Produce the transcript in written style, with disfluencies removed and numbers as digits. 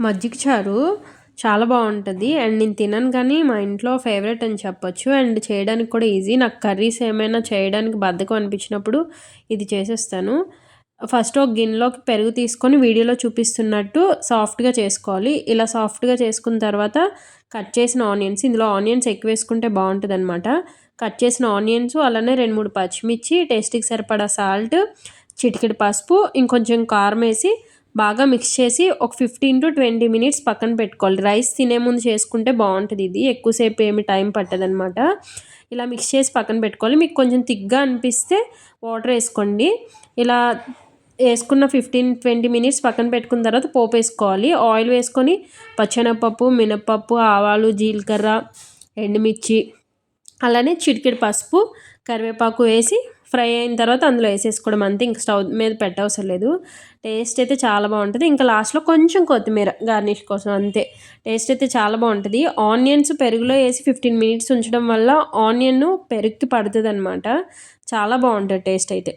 మజ్జిగ చారు చాలా బాగుంటుంది అండ్ నేను తినను కానీ మా ఇంట్లో ఫేవరెట్ అని చెప్పొచ్చు. అండ్ చేయడానికి కూడా ఈజీ. నాకు కర్రీస్ ఏమైనా చేయడానికి బద్ధకం అనిపించినప్పుడు ఇది చేసేస్తాను. ఫస్ట్ ఒక గిన్నెలోకి పెరుగు తీసుకొని వీడియోలో చూపిస్తున్నట్టు సాఫ్ట్గా చేసుకోవాలి. ఇలా సాఫ్ట్గా చేసుకున్న తర్వాత కట్ చేసిన ఆనియన్స్, ఇందులో ఆనియన్స్ ఎక్కువ వేసుకుంటే బాగుంటుంది అనమాట. కట్ చేసిన ఆనియన్స్, అలానే 2-3 పచ్చిమిర్చి, టేస్ట్కి సరిపడా సాల్ట్, చిటికెడు పసుపు, ఇంకొంచెం కారం వేసి బాగా మిక్స్ చేసి ఒక 15-20 మినిట్స్ పక్కన పెట్టుకోవాలి. రైస్ తినే ముందు చేసుకుంటే బాగుంటుంది. ఇది ఎక్కువసేపు ఏమి టైం పట్టదనమాట. ఇలా మిక్స్ చేసి పక్కన పెట్టుకోవాలి. మీకు కొంచెం థిక్గా అనిపిస్తే వాటర్ వేసుకోండి. ఇలా వేసుకున్న 15-20 మినిట్స్ పక్కన పెట్టుకున్న తర్వాత పోపు వేసుకోవాలి. ఆయిల్ వేసుకొని పచ్చెనగపప్పు, మినప్పప్పు, ఆవాలు, జీలకర్ర, ఎండుమిర్చి, అలానే చిటికెడు పసుపు, కరివేపాకు వేసి ఫ్రై అయిన తర్వాత అందులో వేసేసుకోవడం అంతే. ఇంక స్టవ్ మీద పెట్టవసరం లేదు. టేస్ట్ అయితే చాలా బాగుంటుంది. ఇంకా లాస్ట్లో కొంచెం కొత్తిమీర గార్నిష్ కోసం అంతే. టేస్ట్ అయితే చాలా బాగుంటుంది. ఆనియన్స్ పెరుగులో వేసి 15 మినిట్స్ ఉంచడం వల్ల ఆనియన్ పెరుగుకి పడుతుంది అనమాట. చాలా బాగుంటుంది టేస్ట్ అయితే.